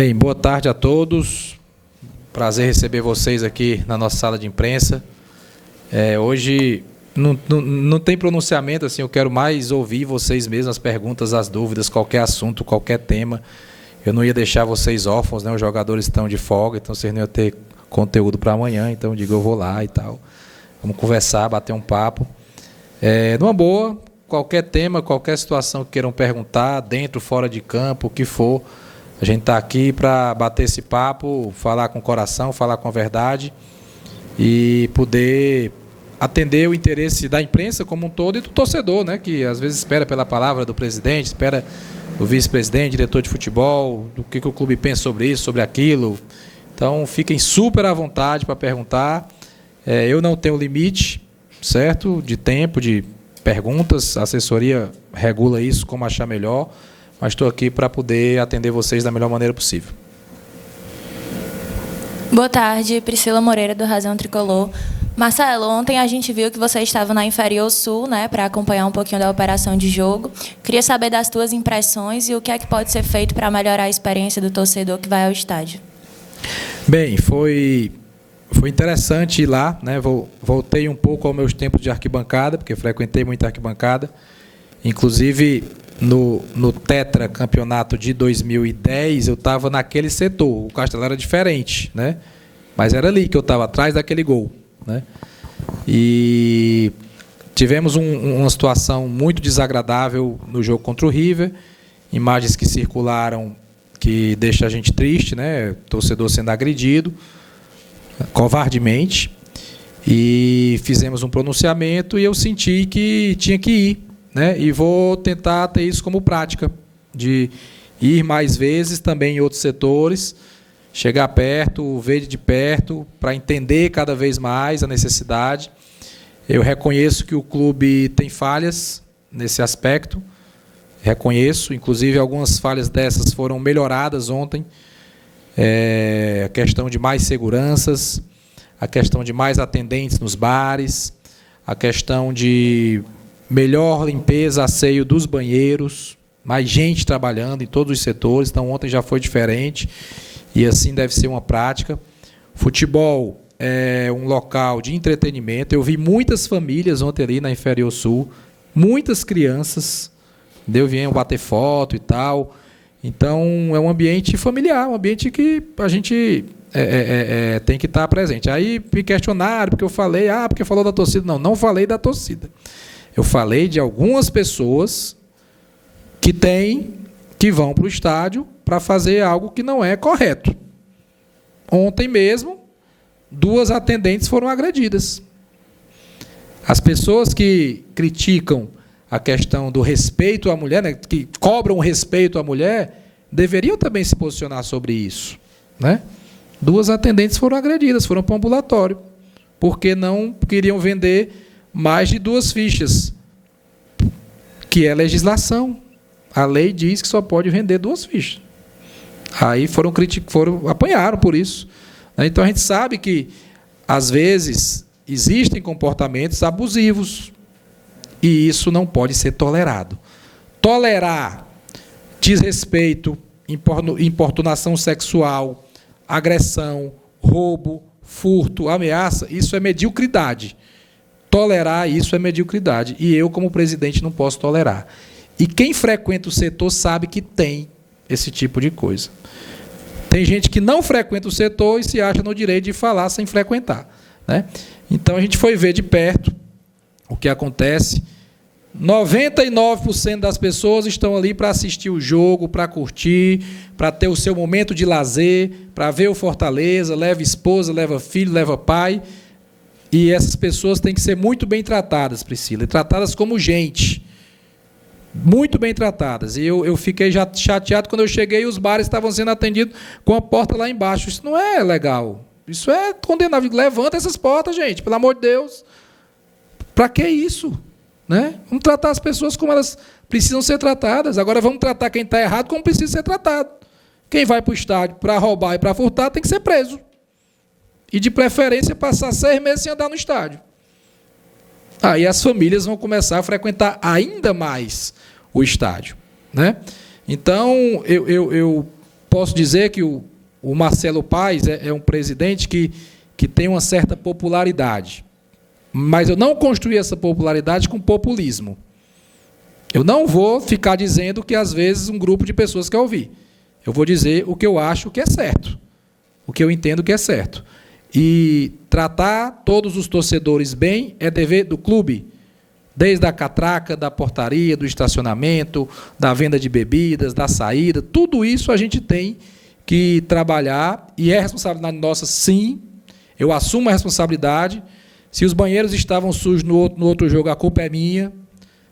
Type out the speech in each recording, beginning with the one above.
Bem, boa tarde a todos. Prazer receber vocês aqui na nossa sala de imprensa. Hoje não tem pronunciamento, assim, eu quero mais ouvir vocês mesmos, as perguntas, as dúvidas, qualquer assunto, qualquer tema. Eu não ia deixar vocês órfãos, né? Os jogadores estão de folga, então vocês não iam ter conteúdo para amanhã, então eu digo, eu vou lá e tal. Vamos conversar, bater um papo. Numa boa, qualquer tema, qualquer situação que queiram perguntar, dentro, fora de campo, o que for, a gente está aqui para bater esse papo, falar com o coração, falar com a verdade e poder atender o interesse da imprensa como um todo e do torcedor, né, que às vezes espera pela palavra do presidente, espera do vice-presidente, diretor de futebol, do que o clube pensa sobre isso, sobre aquilo. Então, fiquem super à vontade para perguntar. Eu não tenho limite, certo, de tempo, de perguntas, a assessoria regula isso como achar melhor, mas estou aqui para poder atender vocês da melhor maneira possível. Boa tarde, Priscila Moreira, do Razão Tricolor. Marcelo, ontem a gente viu que você estava na Inferior Sul, né, para acompanhar um pouquinho da operação de jogo. Queria saber das tuas impressões e o que é que pode ser feito para melhorar a experiência do torcedor que vai ao estádio. Bem, foi interessante ir lá, né? Voltei um pouco aos meus tempos de arquibancada, porque frequentei muita arquibancada. Inclusive, no Tetra Campeonato de 2010, eu estava naquele setor. O Castelão era diferente, né? Mas era ali que eu estava, atrás daquele gol, né? E tivemos uma situação muito desagradável no jogo contra o River, imagens que circularam que deixa a gente triste, né? Torcedor sendo agredido covardemente, e fizemos um pronunciamento e eu senti que tinha que ir, né? E vou tentar ter isso como prática, de ir mais vezes também em outros setores, chegar perto, ver de perto, para entender cada vez mais a necessidade. Eu reconheço que o clube tem falhas nesse aspecto, reconheço, inclusive algumas falhas dessas foram melhoradas ontem, a questão de mais seguranças, a questão de mais atendentes nos bares, a questão de melhor limpeza, asseio dos banheiros, mais gente trabalhando em todos os setores. Então, ontem já foi diferente e assim deve ser uma prática. Futebol é um local de entretenimento. Eu vi muitas famílias ontem ali na Inferior Sul, muitas crianças, vinham bater foto e tal. Então, é um ambiente familiar, um ambiente que a gente tem que estar presente. Aí me questionaram, porque eu falei, porque falou da torcida. Não falei da torcida. Eu falei de algumas pessoas que vão para o estádio para fazer algo que não é correto. Ontem mesmo, 2 atendentes foram agredidas. As pessoas que criticam a questão do respeito à mulher, né, que cobram respeito à mulher, deveriam também se posicionar sobre isso, né? 2 atendentes foram agredidas, foram para o ambulatório, porque não queriam vender mais de 2 fichas, que é legislação. A lei diz que só pode vender 2 fichas. Aí apanharam por isso. Então, a gente sabe que, às vezes, existem comportamentos abusivos, e isso não pode ser tolerado. Tolerar desrespeito, importunação sexual, agressão, roubo, furto, ameaça, isso é mediocridade. Tolerar isso é mediocridade. E eu, como presidente, não posso tolerar. E quem frequenta o setor sabe que tem esse tipo de coisa. Tem gente que não frequenta o setor e se acha no direito de falar sem frequentar, né? Então, a gente foi ver de perto o que acontece. 99% das pessoas estão ali para assistir o jogo, para curtir, para ter o seu momento de lazer, para ver o Fortaleza, leva esposa, leva filho, leva pai. E essas pessoas têm que ser muito bem tratadas, Priscila, e tratadas como gente. Muito bem tratadas. E eu fiquei já chateado quando eu cheguei e os bares estavam sendo atendidos com a porta lá embaixo. Isso não é legal. Isso é condenável. Levanta essas portas, gente, pelo amor de Deus. Para que isso? Né? Vamos tratar as pessoas como elas precisam ser tratadas. Agora vamos tratar quem está errado como precisa ser tratado. Quem vai para o estádio para roubar e para furtar tem que ser preso. E, de preferência, passar 6 meses sem andar no estádio. Aí as famílias vão começar a frequentar ainda mais o estádio, né? Então, eu posso dizer que o Marcelo Paes é um presidente que tem uma certa popularidade. Mas eu não construí essa popularidade com populismo. Eu não vou ficar dizendo que, às vezes, um grupo de pessoas quer ouvir. Eu vou dizer o que eu acho que é certo, o que eu entendo que é certo. E tratar todos os torcedores bem é dever do clube, desde a catraca, da portaria, do estacionamento, da venda de bebidas, da saída, tudo isso a gente tem que trabalhar, e é responsabilidade nossa, sim. Eu assumo a responsabilidade. Se os banheiros estavam sujos no outro jogo, a culpa é minha.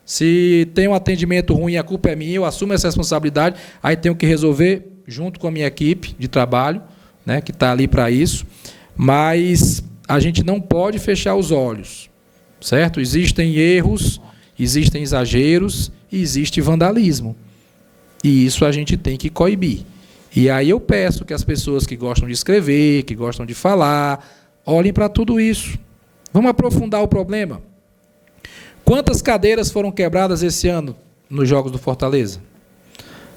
Se tem um atendimento ruim, a culpa é minha. Eu assumo essa responsabilidade. Aí tenho que resolver junto com a minha equipe de trabalho, né, que está ali para isso. Mas a gente não pode fechar os olhos, certo? Existem erros, existem exageros e existe vandalismo. E isso a gente tem que coibir. E aí eu peço que as pessoas que gostam de escrever, que gostam de falar, olhem para tudo isso. Vamos aprofundar o problema. Quantas cadeiras foram quebradas esse ano nos Jogos do Fortaleza?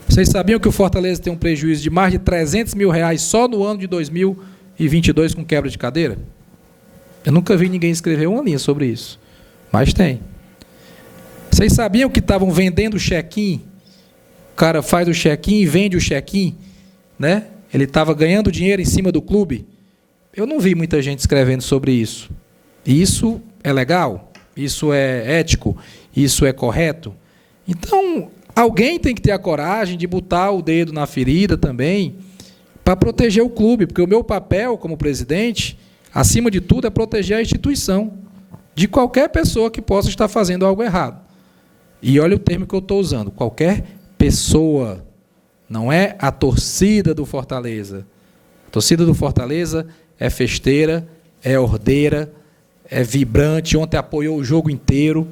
Vocês sabiam que o Fortaleza tem um prejuízo de mais de R$300 mil só no ano de 2022 com quebra de cadeira? Eu nunca vi ninguém escrever uma linha sobre isso, mas tem. Vocês sabiam que estavam vendendo check-in? O cara faz o check-in e vende o check-in, né? Ele estava ganhando dinheiro em cima do clube. Eu não vi muita gente escrevendo sobre isso. Isso é legal? Isso é ético? Isso é correto? Então, alguém tem que ter a coragem de botar o dedo na ferida também para proteger o clube, porque o meu papel como presidente, acima de tudo, é proteger a instituição de qualquer pessoa que possa estar fazendo algo errado. E olha o termo que eu estou usando, qualquer pessoa, não é a torcida do Fortaleza. A torcida do Fortaleza é festeira, é ordeira, é vibrante. Ontem apoiou o jogo inteiro.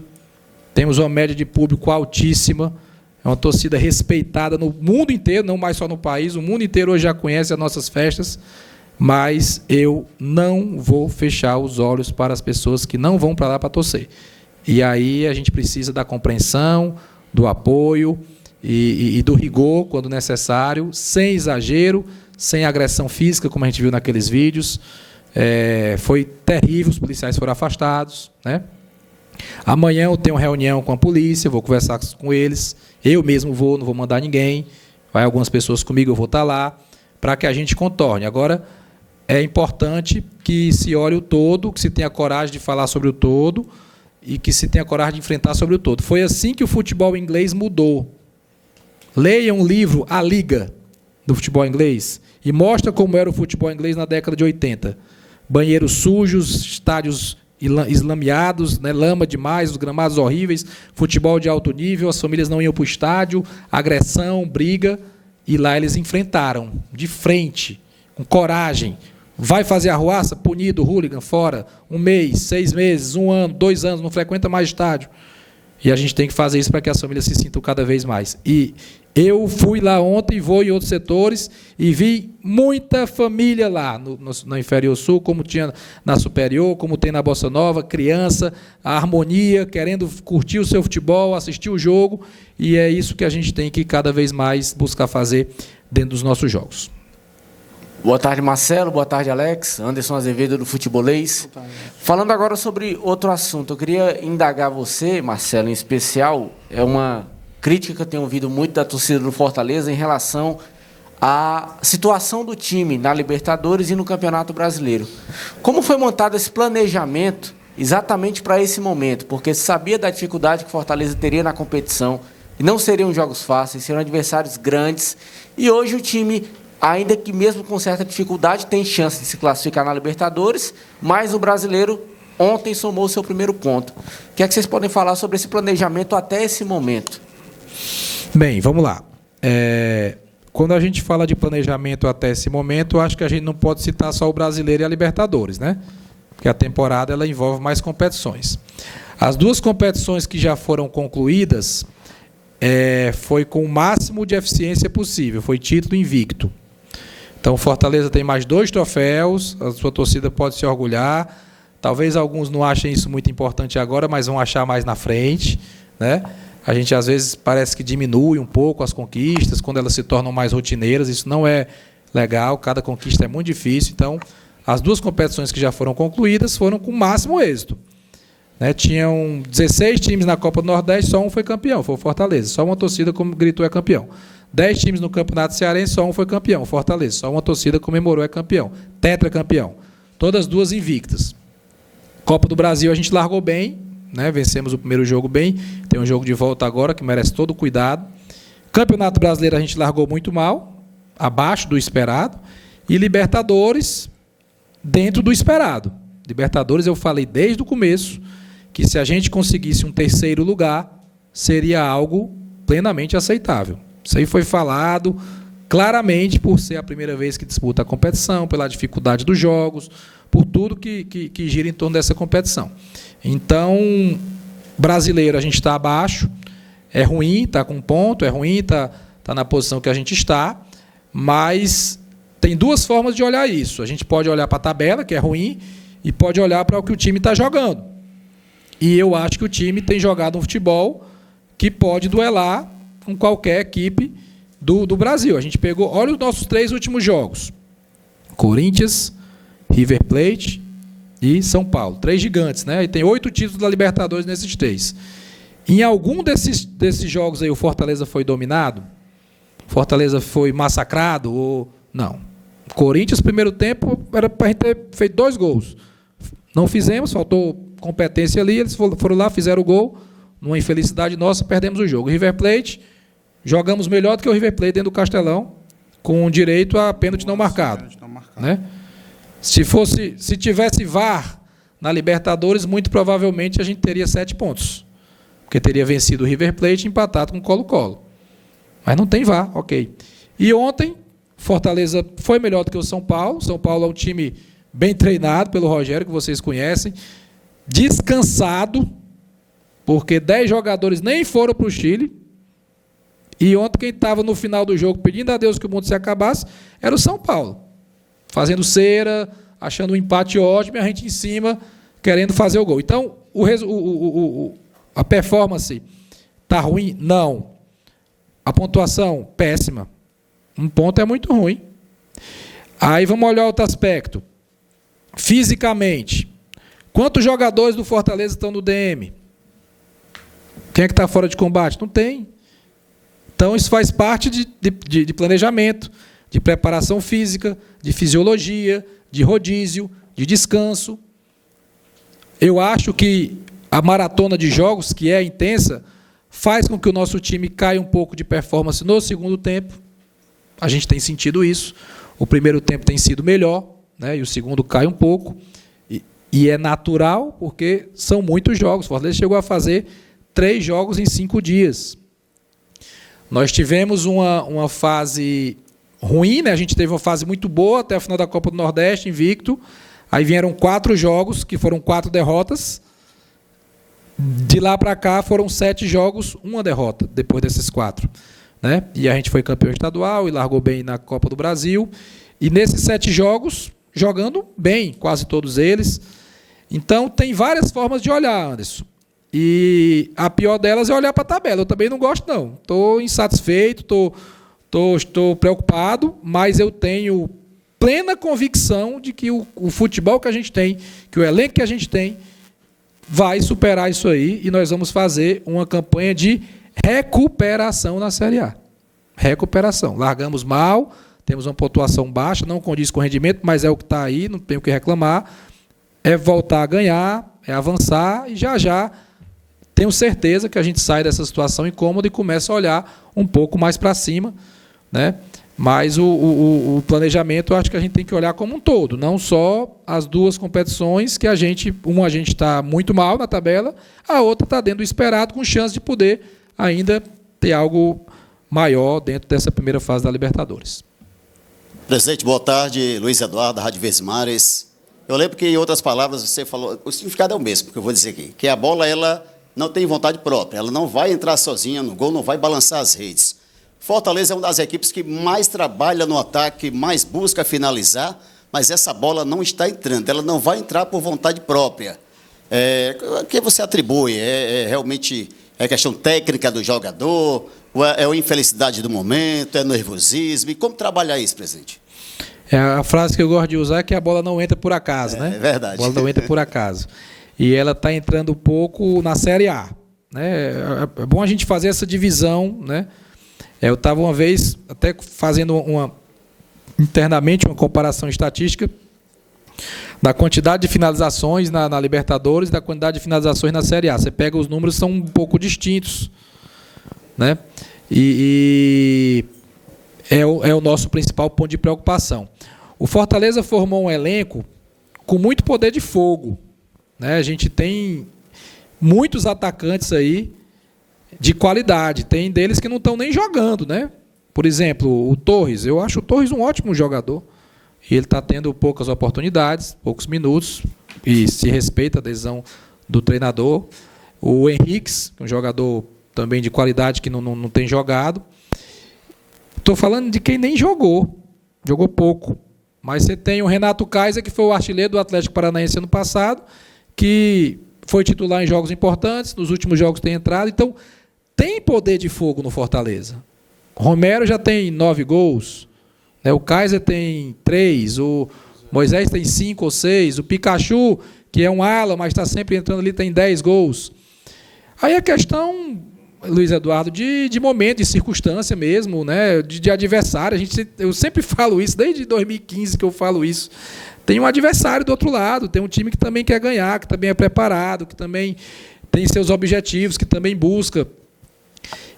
Temos uma média de público altíssima. É uma torcida respeitada no mundo inteiro, não mais só no país. O mundo inteiro hoje já conhece as nossas festas. Mas eu não vou fechar os olhos para as pessoas que não vão para lá para torcer. E aí a gente precisa da compreensão, do apoio e do rigor, quando necessário, sem exagero, sem agressão física, como a gente viu naqueles vídeos. Foi terrível, os policiais foram afastados, né? Amanhã eu tenho reunião com a polícia, vou conversar com eles, eu mesmo vou, não vou mandar ninguém, vai algumas pessoas comigo, eu vou estar lá, para que a gente contorne. Agora, é importante que se olhe o todo, que se tenha coragem de falar sobre o todo e que se tenha coragem de enfrentar sobre o todo. Foi assim que o futebol inglês mudou. Leiam um livro, A Liga, do futebol inglês, e mostra como era o futebol inglês na década de 80. Banheiros sujos, estádios eslameados, né, lama demais, os gramados horríveis, futebol de alto nível, as famílias não iam para o estádio, agressão, briga, e lá eles enfrentaram, de frente, com coragem. Vai fazer arruaça? Punido, hooligan, fora, 1 mês, 6 meses, 1 ano, 2 anos, não frequenta mais estádio. E a gente tem que fazer isso para que as famílias se sintam cada vez mais. E eu fui lá ontem, vou em outros setores, e vi muita família lá, na Inferior Sul, como tinha na Superior, como tem na Bossa Nova, criança, a harmonia, querendo curtir o seu futebol, assistir o jogo, e é isso que a gente tem que cada vez mais buscar fazer dentro dos nossos jogos. Boa tarde, Marcelo. Boa tarde, Alex. Anderson Azevedo, do Futebolês. Falando agora sobre outro assunto, eu queria indagar você, Marcelo, em especial, é uma crítica que eu tenho ouvido muito da torcida do Fortaleza em relação à situação do time na Libertadores e no Campeonato Brasileiro. Como foi montado esse planejamento exatamente para esse momento? Porque se sabia da dificuldade que o Fortaleza teria na competição, e não seriam jogos fáceis, seriam adversários grandes, e hoje o time, ainda que mesmo com certa dificuldade, tem chance de se classificar na Libertadores, mas o brasileiro ontem somou o seu primeiro ponto. O que é que vocês podem falar sobre esse planejamento até esse momento? Bem, vamos lá. Quando a gente fala de planejamento até esse momento, eu acho que a gente não pode citar só o brasileiro e a Libertadores, né? Porque a temporada ela envolve mais competições. As 2 competições que já foram concluídas foi com o máximo de eficiência possível, foi título invicto. Então, o Fortaleza tem mais 2 troféus, a sua torcida pode se orgulhar. Talvez alguns não achem isso muito importante agora, mas vão achar mais na frente, né? A gente, às vezes, parece que diminui um pouco as conquistas, quando elas se tornam mais rotineiras. Isso não é legal, cada conquista é muito difícil. Então, as 2 competições que já foram concluídas foram com o máximo êxito. Né? Tinham 16 times na Copa do Nordeste, só um foi campeão, foi o Fortaleza. Só uma torcida gritou é campeão. 10 times no Campeonato Cearense, só um foi campeão, Fortaleza. Só uma torcida comemorou é campeão. Tetracampeão. Todas 2 invictas. Copa do Brasil a gente largou bem, né? Vencemos o primeiro jogo bem. Tem um jogo de volta agora que merece todo o cuidado. Campeonato Brasileiro a gente largou muito mal, abaixo do esperado. E Libertadores, dentro do esperado. Libertadores, eu falei desde o começo que se a gente conseguisse um 3º lugar, seria algo plenamente aceitável. Isso aí foi falado claramente por ser a primeira vez que disputa a competição, pela dificuldade dos jogos, por tudo que gira em torno dessa competição. Então, brasileiro, a gente está abaixo, é ruim, está com ponto, é ruim, está na posição que a gente está, mas tem 2 formas de olhar isso. A gente pode olhar para a tabela, que é ruim, e pode olhar para o que o time está jogando. E eu acho que o time tem jogado um futebol que pode duelar com qualquer equipe do Brasil. A gente pegou, olha os nossos 3 últimos jogos. Corinthians, River Plate e São Paulo. 3 gigantes, né? E tem 8 títulos da Libertadores nesses 3. Em algum desses jogos aí o Fortaleza foi dominado? Fortaleza foi massacrado? Ou não? Corinthians, primeiro tempo, era para a gente ter feito 2 gols. Não fizemos, faltou competência ali, eles foram lá, fizeram o gol, numa infelicidade nossa, perdemos o jogo. River Plate, jogamos melhor do que o River Plate dentro do Castelão, com direito a pênalti não marcado. Né? Se tivesse VAR na Libertadores, muito provavelmente a gente teria 7 pontos, porque teria vencido o River Plate e empatado com o Colo-Colo. Mas não tem VAR, ok. E ontem, Fortaleza foi melhor do que o São Paulo. São Paulo é um time bem treinado pelo Rogério, que vocês conhecem, descansado, porque 10 jogadores nem foram para o Chile. E ontem quem estava no final do jogo pedindo a Deus que o mundo se acabasse era o São Paulo. Fazendo cera, achando um empate ótimo, e a gente em cima querendo fazer o gol. Então, a performance está ruim? Não. A pontuação, péssima. 1 ponto é muito ruim. Aí vamos olhar outro aspecto. Fisicamente, quantos jogadores do Fortaleza estão no DM? Quem é que está fora de combate? Não tem. Então, isso faz parte de planejamento, de preparação física, de fisiologia, de rodízio, de descanso. Eu acho que a maratona de jogos, que é intensa, faz com que o nosso time caia um pouco de performance no segundo tempo. A gente tem sentido isso. O primeiro tempo tem sido melhor, né, e o segundo cai um pouco. E é natural, porque são muitos jogos. O Fortaleza chegou a fazer 3 jogos em 5 dias. Nós tivemos uma fase ruim, né? A gente teve uma fase muito boa até a final da Copa do Nordeste, invicto. Aí vieram 4 jogos, que foram 4 derrotas. De lá para cá foram 7 jogos, 1 derrota, depois desses 4. Né? E a gente foi campeão estadual e largou bem na Copa do Brasil. E nesses 7 jogos, jogando bem, quase todos eles. Então, tem várias formas de olhar, Anderson. E a pior delas é olhar para a tabela. Eu também não gosto, não. Estou insatisfeito, estou preocupado, mas eu tenho plena convicção de que o futebol que a gente tem, que o elenco que a gente tem, vai superar isso aí e nós vamos fazer uma campanha de recuperação na Série A. Recuperação. Largamos mal, temos uma pontuação baixa, não condiz com o rendimento, mas é o que está aí, não tenho o que reclamar. É voltar a ganhar, é avançar e já tenho certeza que a gente sai dessa situação incômoda e começa a olhar um pouco mais para cima, né? Mas o planejamento, eu acho que a gente tem que olhar como um todo, não só as 2 competições que a gente está muito mal na tabela, a outra está dentro do esperado, com chance de poder ainda ter algo maior dentro dessa primeira fase da Libertadores. Presidente, boa tarde. Luiz Eduardo, da Rádio Verdes. Eu lembro que, em outras palavras, você falou, o significado é o mesmo, porque eu vou dizer aqui, que a bola ela não tem vontade própria, ela não vai entrar sozinha no gol, não vai balançar as redes. Fortaleza é uma das equipes que mais trabalha no ataque, mais busca finalizar, mas essa bola não está entrando, ela não vai entrar por vontade própria. O que você atribui? Realmente É questão técnica do jogador? Ou é a infelicidade do momento? É nervosismo? E como trabalhar isso, presidente? A frase que eu gosto de usar é que a bola não entra por acaso, né? É verdade. A bola não entra por acaso. E ela está entrando um pouco na Série A, né? É bom a gente fazer essa divisão, né? Eu estava uma vez até fazendo internamente uma comparação estatística da quantidade de finalizações na Libertadores e da quantidade de finalizações na Série A. Você pega os números, são um pouco distintos, né? E é o nosso principal ponto de preocupação. O Fortaleza formou um elenco com muito poder de fogo, né? A gente tem muitos atacantes aí de qualidade. Tem deles que não estão nem jogando, né? Por exemplo, o Torres. Eu acho o Torres um ótimo jogador. E ele está tendo poucas oportunidades, poucos minutos, e se respeita a decisão do treinador. O Henriques, um jogador também de qualidade que não tem jogado. Estou falando de quem nem jogou pouco. Mas você tem o Renato Kaiser, que foi o artilheiro do Atlético Paranaense ano passado, que foi titular em jogos importantes, nos últimos jogos tem entrado. Então, tem poder de fogo no Fortaleza. Romero já tem 9 gols. O Kaiser tem 3, o Moisés tem 5 ou 6, o Pikachu, que é um ala, mas está sempre entrando ali, tem 10 gols. Aí é questão, Luiz Eduardo, de momento, de circunstância mesmo, né? de adversário. Eu sempre falo isso, desde 2015 que eu falo isso. Tem um adversário do outro lado, tem um time que também quer ganhar, que também é preparado, que também tem seus objetivos, que também busca.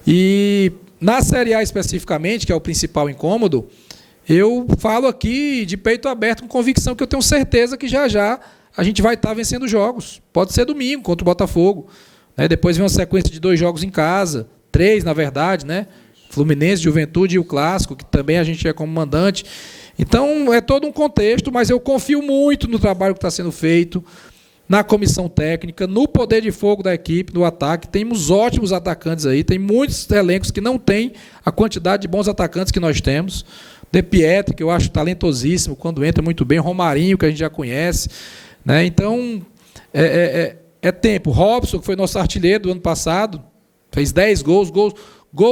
E na Série A especificamente, que é o principal incômodo, eu falo aqui de peito aberto, com convicção que eu tenho certeza que já a gente vai estar vencendo jogos. Pode ser domingo contra o Botafogo. Né? Depois vem uma sequência de 2 jogos em casa, 3 na verdade, né? Fluminense, Juventude e o Clássico, que também a gente é como mandante. Então é todo um contexto, mas eu confio muito no trabalho que está sendo feito, na comissão técnica, no poder de fogo da equipe, no ataque. Temos ótimos atacantes aí, tem muitos elencos que não têm a quantidade de bons atacantes que nós temos. De Pietri, que eu acho talentosíssimo, quando entra muito bem. Romarinho, que a gente já conhece. Né? Então, é tempo. Robson, que foi nosso artilheiro do ano passado, fez 10 gols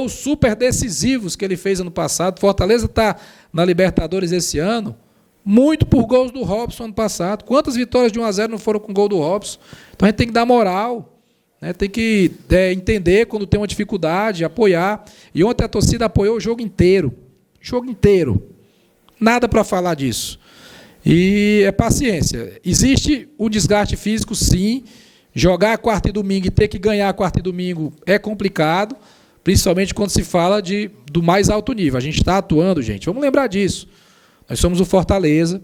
super decisivos que ele fez ano passado. Fortaleza está na Libertadores esse ano, muito por gols do Robson ano passado. Quantas vitórias de 1-0 não foram com gol do Robson? Então, a gente tem que dar moral, né? Tem que entender quando tem uma dificuldade, apoiar. E ontem a torcida apoiou o jogo inteiro. Jogo inteiro. Nada para falar disso. E é paciência. Existe um desgaste físico, sim. Jogar quarta e domingo e ter que ganhar quarta e domingo é complicado, principalmente quando se fala do mais alto nível. A gente está atuando, gente. Vamos lembrar disso. Nós somos o Fortaleza,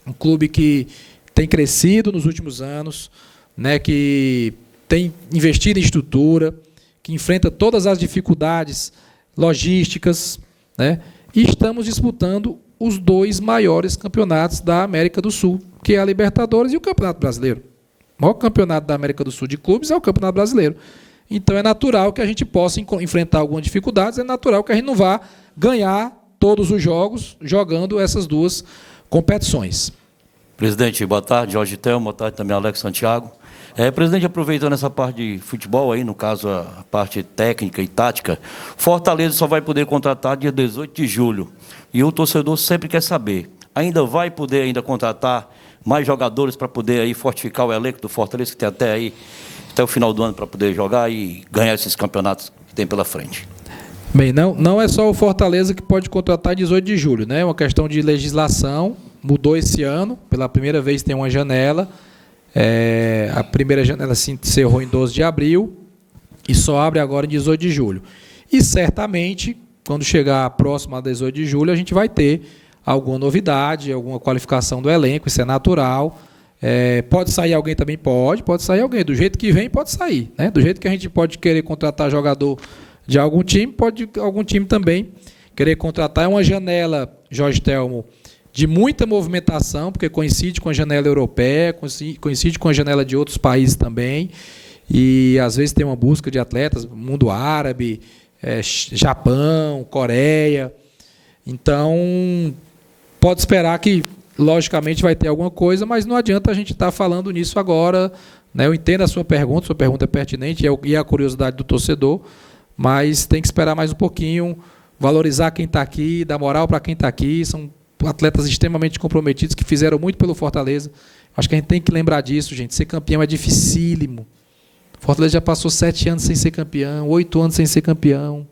um clube que tem crescido nos últimos anos, né, que tem investido em estrutura, que enfrenta todas as dificuldades logísticas, né? E estamos disputando os 2 maiores campeonatos da América do Sul, que é a Libertadores e o Campeonato Brasileiro. O maior campeonato da América do Sul de clubes é o Campeonato Brasileiro. Então é natural que a gente possa enfrentar algumas dificuldades, é natural que a gente não vá ganhar todos os jogos jogando essas 2 competições. Presidente, boa tarde. Jorge Telmo, boa tarde também, Alex Santiago. Presidente, aproveitando essa parte de futebol, aí, no caso a parte técnica e tática, Fortaleza só vai poder contratar dia 18 de julho. E o torcedor sempre quer saber, ainda vai poder contratar mais jogadores para poder aí fortificar o elenco do Fortaleza, que tem até o final do ano para poder jogar e ganhar esses campeonatos que tem pela frente? Bem, não é só o Fortaleza que pode contratar 18 de julho, né? É uma questão de legislação, mudou esse ano, pela primeira vez tem uma janela. A primeira janela se encerrou em 12 de abril e só abre agora em 18 de julho. E certamente, quando chegar próximo a 18 de julho, a gente vai ter alguma novidade, alguma qualificação do elenco, isso é natural. Pode sair alguém também? Pode sair alguém. Do jeito que vem, pode sair. Né? Do jeito que a gente pode querer contratar jogador de algum time, pode algum time também querer contratar. É uma janela, Jorge Telmo, de muita movimentação, porque coincide com a janela europeia, coincide com a janela de outros países também, e às vezes tem uma busca de atletas, mundo árabe, Japão, Coreia. Então, pode esperar que logicamente vai ter alguma coisa, mas não adianta a gente estar falando nisso agora, né? Eu entendo a sua pergunta é pertinente e a curiosidade do torcedor, mas tem que esperar mais um pouquinho, valorizar quem está aqui, dar moral para quem está aqui. São atletas extremamente comprometidos que fizeram muito pelo Fortaleza. Acho que a gente tem que lembrar disso, gente. Ser campeão é dificílimo. Fortaleza já passou 7 anos sem ser campeão, 8 anos sem ser campeão.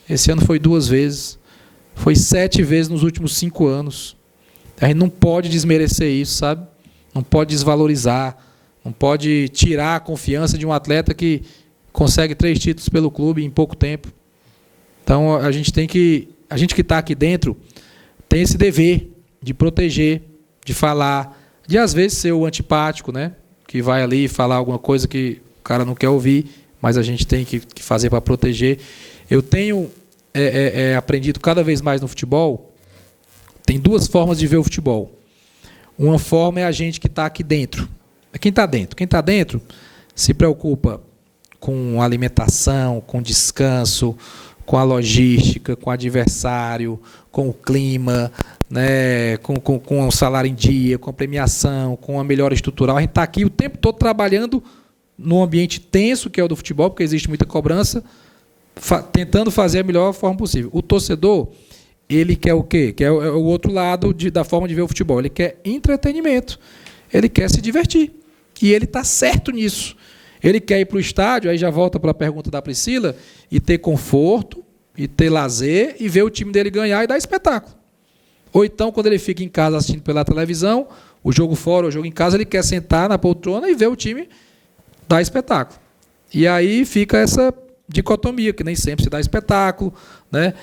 Esse ano foi 2 vezes. Foi 7 vezes nos últimos 5 anos. A gente não pode desmerecer isso, sabe? Não pode desvalorizar. Não pode tirar a confiança de um atleta que consegue 3 títulos pelo clube em pouco tempo. Então, a gente que está aqui dentro tem esse dever de proteger, de falar, de às vezes ser o antipático, né? Que vai ali falar alguma coisa que o cara não quer ouvir, mas a gente tem que fazer para proteger. Eu tenho aprendido cada vez mais no futebol. Tem 2 formas de ver o futebol. Uma forma é a gente que está aqui dentro. Quem está dentro? Quem está dentro se preocupa com alimentação, com descanso, com a logística, com o adversário, com o clima, né, com o salário em dia, com a premiação, com a melhora estrutural. A gente está aqui o tempo todo trabalhando num ambiente tenso, que é o do futebol, porque existe muita cobrança, tentando fazer a melhor forma possível. O torcedor, ele quer o quê? Quer o outro lado da forma de ver o futebol. Ele quer entretenimento. Ele quer se divertir. E ele está certo nisso. Ele quer ir para o estádio, aí já volta para a pergunta da Priscila, e ter conforto, e ter lazer, e ver o time dele ganhar e dar espetáculo. Ou então, quando ele fica em casa assistindo pela televisão, o jogo fora, o jogo em casa, ele quer sentar na poltrona e ver o time dar espetáculo. E aí fica essa dicotomia, que nem sempre se dá espetáculo, né?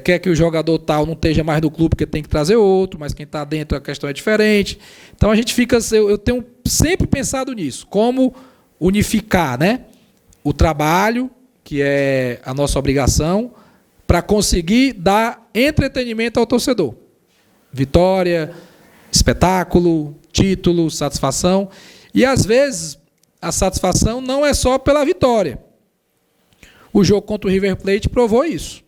Quer que o jogador tal não esteja mais no clube porque tem que trazer outro, mas quem está dentro a questão é diferente. Então a gente fica, eu tenho sempre pensado nisso, como unificar, né, o trabalho, que é a nossa obrigação, para conseguir dar entretenimento ao torcedor. Vitória, espetáculo, título, satisfação. E às vezes a satisfação não é só pela vitória. O jogo contra o River Plate provou isso.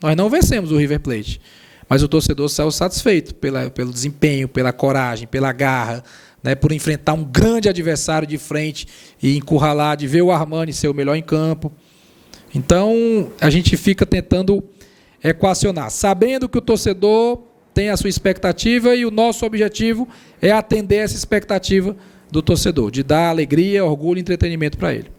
Nós não vencemos o River Plate, mas o torcedor saiu satisfeito pelo desempenho, pela coragem, pela garra, né, por enfrentar um grande adversário de frente e encurralar, de ver o Armani ser o melhor em campo. Então, a gente fica tentando equacionar, sabendo que o torcedor tem a sua expectativa e o nosso objetivo é atender essa expectativa do torcedor, de dar alegria, orgulho e entretenimento para ele.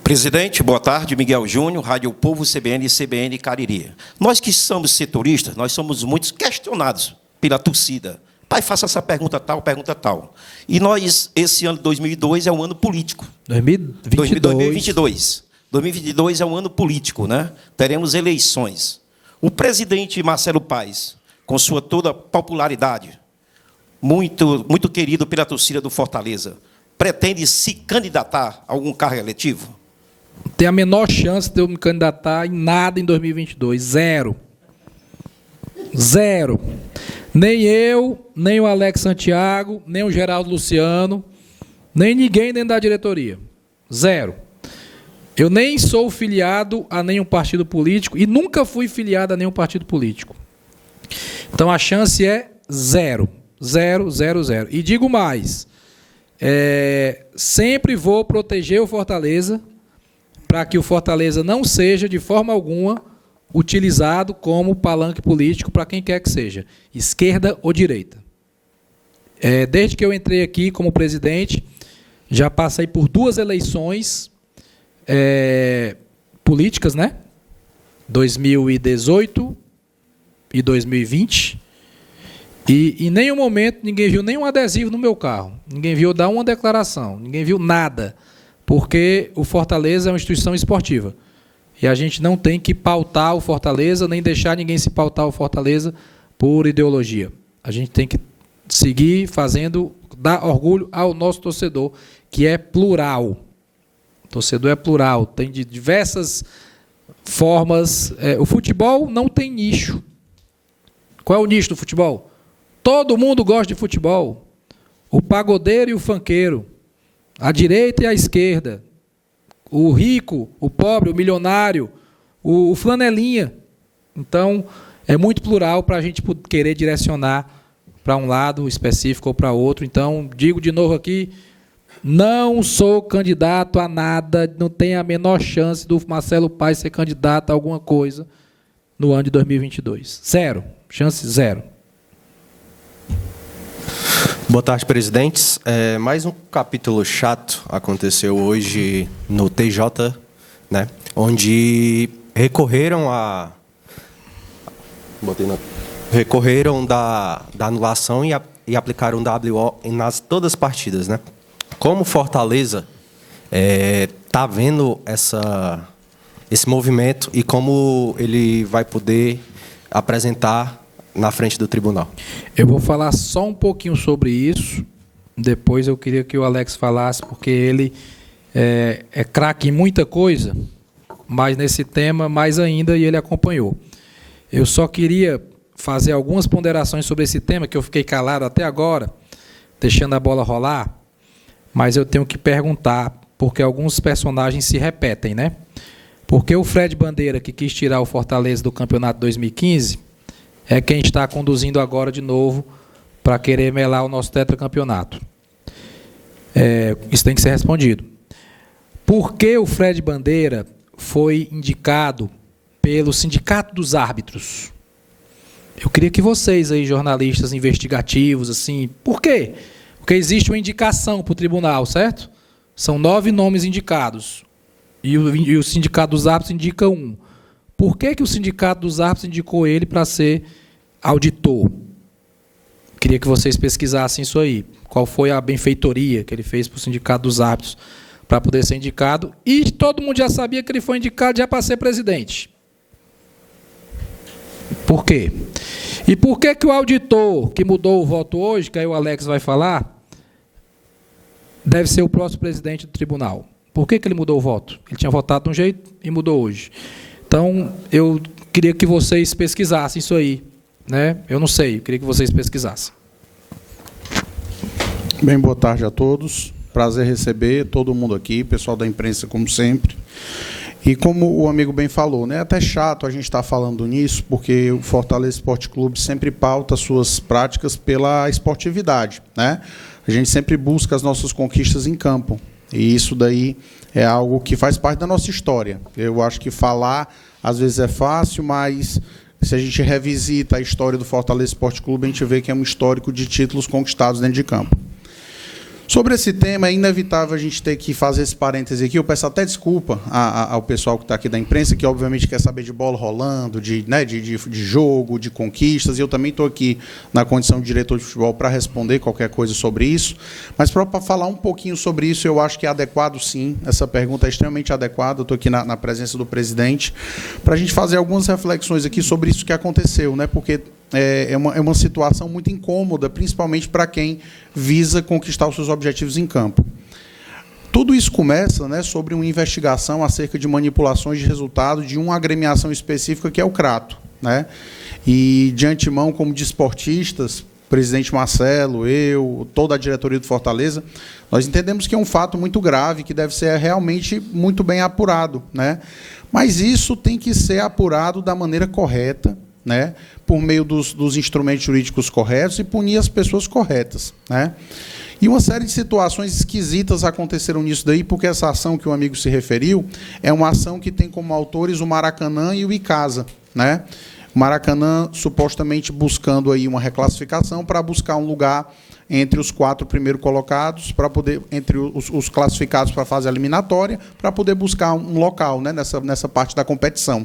Presidente, boa tarde. Miguel Júnior, Rádio Povo, CBN e CBN Cariri. Nós que somos setoristas, nós somos muito questionados pela torcida. Pai, faça essa pergunta tal, pergunta tal. E nós, esse ano 2002 é um ano político. 2022. 2022 é um ano político, né? Teremos eleições. O presidente Marcelo Paes, com sua toda popularidade, muito, muito querido pela torcida do Fortaleza, pretende se candidatar a algum cargo eletivo? Tem a menor chance de eu me candidatar em nada em 2022. Zero. Nem eu, nem o Alex Santiago, nem o Geraldo Luciano, nem ninguém dentro da diretoria. Zero. Eu nem sou filiado a nenhum partido político e nunca fui filiado a nenhum partido político. Então a chance é 0. 0, 0, 0. E digo mais, sempre vou proteger o Fortaleza para que o Fortaleza não seja, de forma alguma, utilizado como palanque político para quem quer que seja, esquerda ou direita. Desde que eu entrei aqui como presidente, já passei por 2 eleições políticas, né? 2018 e 2020. E em nenhum momento ninguém viu nenhum adesivo no meu carro. Ninguém viu dar uma declaração. Ninguém viu nada. Porque o Fortaleza é uma instituição esportiva. E a gente não tem que pautar o Fortaleza, nem deixar ninguém se pautar o Fortaleza por ideologia. A gente tem que seguir fazendo, dar orgulho ao nosso torcedor, que é plural. O torcedor é plural, tem de diversas formas. O futebol não tem nicho. Qual é o nicho do futebol? Todo mundo gosta de futebol. O pagodeiro e o funkeiro. A direita e a esquerda. O rico, o pobre, o milionário, o flanelinha. Então, é muito plural para a gente querer direcionar para um lado específico ou para outro. Então, digo de novo aqui, não sou candidato a nada, não tem a menor chance do Marcelo Paes ser candidato a alguma coisa no ano de 2022. Zero. Chance zero. Boa tarde, presidentes. Mais um capítulo chato aconteceu hoje no TJ, né, onde recorreram da anulação e aplicaram WO nas todas as partidas, né? Como Fortaleza está vendo esse movimento e como ele vai poder apresentar na frente do tribunal? Eu vou falar só um pouquinho sobre isso. Depois eu queria que o Alex falasse, porque ele é craque em muita coisa, mas nesse tema mais ainda, e ele acompanhou. Eu só queria fazer algumas ponderações sobre esse tema, que eu fiquei calado até agora, deixando a bola rolar, mas eu tenho que perguntar, porque alguns personagens se repetem, né? Porque o Fred Bandeira, que quis tirar o Fortaleza do campeonato 2015, é quem está conduzindo agora de novo para querer melar o nosso tetracampeonato. Isso tem que ser respondido. Por que o Fred Bandeira foi indicado pelo Sindicato dos Árbitros? Eu queria que vocês aí, jornalistas investigativos, assim, por quê? Porque existe uma indicação para o tribunal, certo? São 9 nomes indicados. E o Sindicato dos Árbitros indica um. Por que o Sindicato dos Árbitros indicou ele para ser auditor? Queria que vocês pesquisassem isso aí. Qual foi a benfeitoria que ele fez para o Sindicato dos Árbitros para poder ser indicado? E todo mundo já sabia que ele foi indicado já para ser presidente. Por quê? E por que o auditor que mudou o voto hoje, que aí o Alex vai falar, deve ser o próximo presidente do tribunal? Por que ele mudou o voto? Ele tinha votado de um jeito e mudou hoje. Então, eu queria que vocês pesquisassem isso aí, né? Eu não sei, eu queria que vocês pesquisassem. Bem, boa tarde a todos. Prazer receber todo mundo aqui, pessoal da imprensa, como sempre. E como o amigo bem falou, né, é até chato a gente estar falando nisso, porque o Fortaleza Esporte Clube sempre pauta suas práticas pela esportividade, né? A gente sempre busca as nossas conquistas em campo. E isso daí é algo que faz parte da nossa história. Eu acho que falar, às vezes, é fácil, mas se a gente revisita a história do Fortaleza Esporte Clube, a gente vê que é um histórico de títulos conquistados dentro de campo. Sobre esse tema, é inevitável a gente ter que fazer esse parêntese aqui. Eu peço até desculpa ao pessoal que está aqui da imprensa, que obviamente quer saber de bola rolando, de jogo, de conquistas, e eu também estou aqui na condição de diretor de futebol para responder qualquer coisa sobre isso. Mas para falar um pouquinho sobre isso, eu acho que é adequado sim, essa pergunta é extremamente adequada, eu estou aqui na presença do presidente, para a gente fazer algumas reflexões aqui sobre isso que aconteceu, né? Porque é uma situação muito incômoda, principalmente para quem visa conquistar os seus objetivos em campo. Tudo isso começa, né, sobre uma investigação acerca de manipulações de resultado de uma agremiação específica, que é o Crato, né? E, de antemão, como desportistas, presidente Marcelo, eu, toda a diretoria do Fortaleza, nós entendemos que é um fato muito grave, que deve ser realmente muito bem apurado, né? Mas isso tem que ser apurado da maneira correta, né, por meio dos instrumentos jurídicos corretos e punir as pessoas corretas, né? E uma série de situações esquisitas aconteceram nisso daí, porque essa ação que o amigo se referiu é uma ação que tem como autores o Maracanã e o Icasa, né? O Maracanã supostamente buscando aí uma reclassificação para buscar um lugar entre os 4 primeiros colocados, para poder, entre os classificados para a fase eliminatória, para poder buscar um local, né, nessa parte da competição.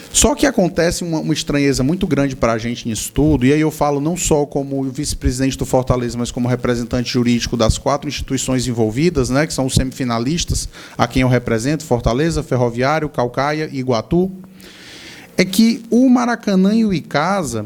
Só que acontece uma estranheza muito grande para a gente nisso tudo, e aí eu falo não só como vice-presidente do Fortaleza, mas como representante jurídico das 4 instituições envolvidas, né, que são os semifinalistas, a quem eu represento, Fortaleza, Ferroviário, Caucaia e Iguatu, é que o Maracanã e o Icasa,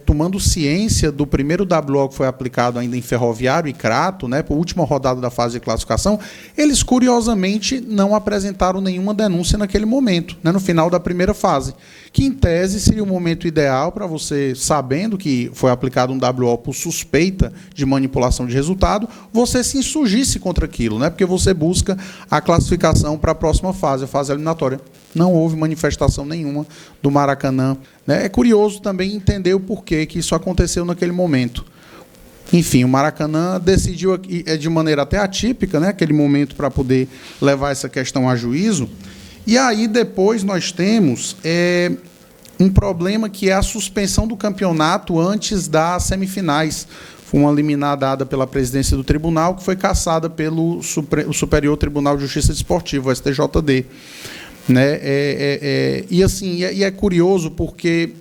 tomando ciência do primeiro WO que foi aplicado ainda em Ferroviário e Crato, né, por última rodada da fase de classificação, eles curiosamente não apresentaram nenhuma denúncia naquele momento, né, no final da primeira fase, que em tese seria o momento ideal para você, sabendo que foi aplicado um WO por suspeita de manipulação de resultado, você se insurgisse contra aquilo, né, porque você busca a classificação para a próxima fase, a fase eliminatória. Não houve manifestação nenhuma do Maracanã. Né? É curioso também entender o porquê que isso aconteceu naquele momento. Enfim, o Maracanã decidiu de maneira até atípica, né, aquele momento para poder levar essa questão a juízo. E aí depois nós temos um problema que é a suspensão do campeonato antes das semifinais. Foi uma liminar dada pela presidência do tribunal, que foi cassada pelo Superior Tribunal de Justiça Desportiva, o STJD. Né? E assim, é curioso porque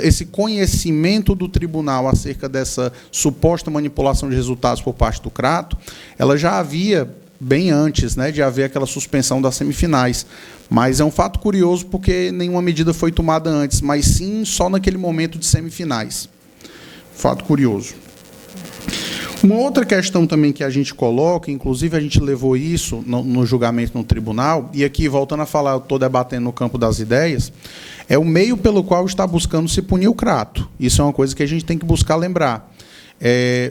esse conhecimento do tribunal acerca dessa suposta manipulação de resultados por parte do Crato, ela já havia bem antes, né, de haver aquela suspensão das semifinais. Mas é um fato curioso porque nenhuma medida foi tomada antes, mas sim só naquele momento de semifinais. Fato curioso. Uma outra questão também que a gente coloca, inclusive a gente levou isso no julgamento no tribunal, e aqui, voltando a falar, eu estou debatendo no campo das ideias, é o meio pelo qual está buscando se punir o Crato. Isso é uma coisa que a gente tem que buscar lembrar.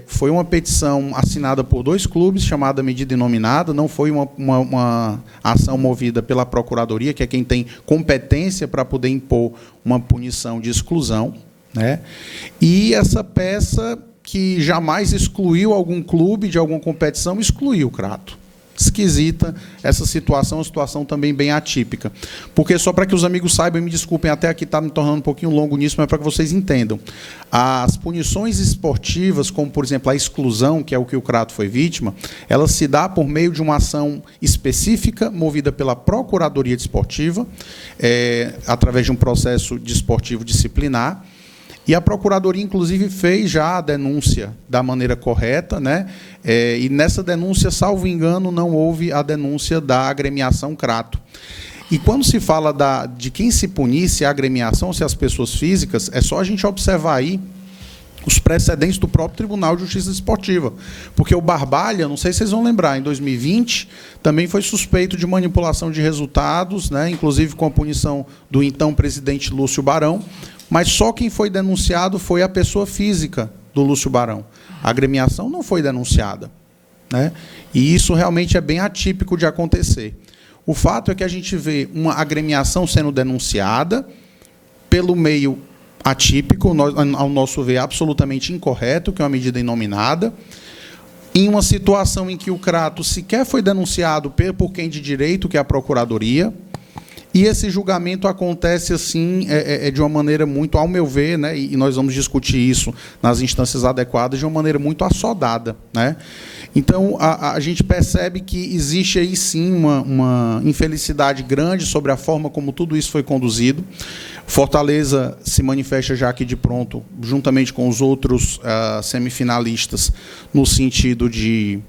Foi uma petição assinada por 2 clubes, chamada medida inominada, não foi uma ação movida pela Procuradoria, que é quem tem competência para poder impor uma punição de exclusão, né? E essa peça, que jamais excluiu algum clube de alguma competição, excluiu o Crato. Esquisita essa situação, uma situação também bem atípica. Porque, só para que os amigos saibam, me desculpem, até aqui está me tornando um pouquinho longo nisso, mas para que vocês entendam. As punições esportivas, como, por exemplo, a exclusão, que é o que o Crato foi vítima, ela se dá por meio de uma ação específica, movida pela Procuradoria Desportiva, através de um processo desportivo disciplinar. E a Procuradoria, inclusive, fez já a denúncia da maneira correta, né? E nessa denúncia, salvo engano, não houve a denúncia da agremiação Crato. E quando se fala de quem se punir, se a agremiação, se as pessoas físicas, é só a gente observar aí os precedentes do próprio Tribunal de Justiça Desportiva. Porque o Barbalha, não sei se vocês vão lembrar, em 2020, também foi suspeito de manipulação de resultados, né? Inclusive com a punição do então presidente Lúcio Barão, mas só quem foi denunciado foi a pessoa física do Lúcio Barão. A agremiação não foi denunciada, né? E isso realmente é bem atípico de acontecer. O fato é que a gente vê uma agremiação sendo denunciada pelo meio atípico, ao nosso ver, absolutamente incorreto, que é uma medida inominada, em uma situação em que o Crato sequer foi denunciado por quem de direito, que é a Procuradoria. E esse julgamento acontece assim, de uma maneira muito, ao meu ver, né, e nós vamos discutir isso nas instâncias adequadas, de uma maneira muito assodada, né? Então, a gente percebe que existe aí, sim, uma infelicidade grande sobre a forma como tudo isso foi conduzido. Fortaleza se manifesta já aqui de pronto, juntamente com os outros semifinalistas, no sentido de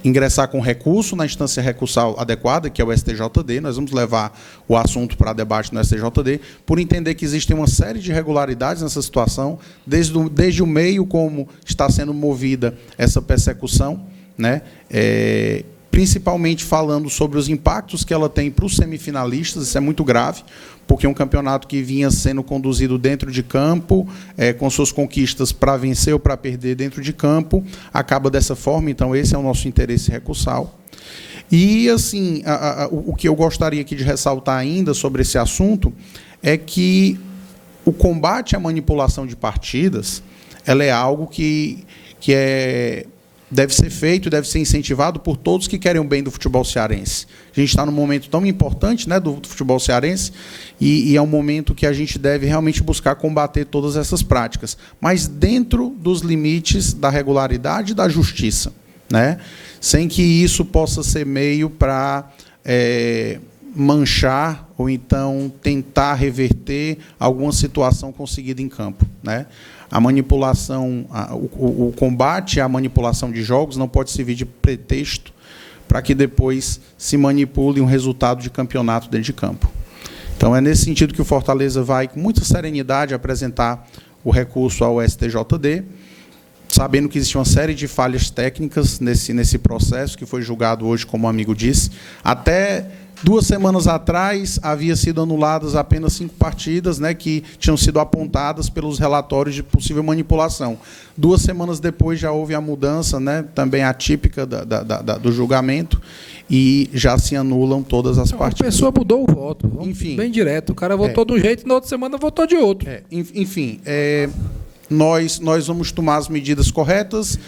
ingressar com recurso na instância recursal adequada, que é o STJD. Nós vamos levar o assunto para debate no STJD, por entender que existem uma série de irregularidades nessa situação, desde o meio como está sendo movida essa persecução, né? Principalmente falando sobre os impactos que ela tem para os semifinalistas. Isso é muito grave, porque é um campeonato que vinha sendo conduzido dentro de campo, com suas conquistas para vencer ou para perder dentro de campo, acaba dessa forma. Então, esse é o nosso interesse recursal. E, assim, o que eu gostaria aqui de ressaltar ainda sobre esse assunto é que o combate à manipulação de partidas, ela é algo que deve ser feito, deve ser incentivado por todos que querem o bem do futebol cearense. A gente está num momento tão importante, né, do futebol cearense, e é um momento que a gente deve realmente buscar combater todas essas práticas, mas dentro dos limites da regularidade e da justiça, né, sem que isso possa ser meio para manchar ou então tentar reverter alguma situação conseguida em campo, né? A manipulação, o combate à manipulação de jogos não pode servir de pretexto para que depois se manipule um resultado de campeonato dentro de campo. Então, é nesse sentido que o Fortaleza vai, com muita serenidade, apresentar o recurso ao STJD, sabendo que existe uma série de falhas técnicas nesse processo, que foi julgado hoje, como o amigo disse. Até 2 semanas atrás, havia sido anuladas apenas 5 partidas, né, que tinham sido apontadas pelos relatórios de possível manipulação. 2 semanas depois já houve a mudança, né, também atípica do julgamento, e já se anulam todas as partidas. A pessoa mudou o voto. Enfim, bem direto. O cara votou de um jeito e na outra semana votou de outro. Enfim, nós vamos tomar as medidas corretas,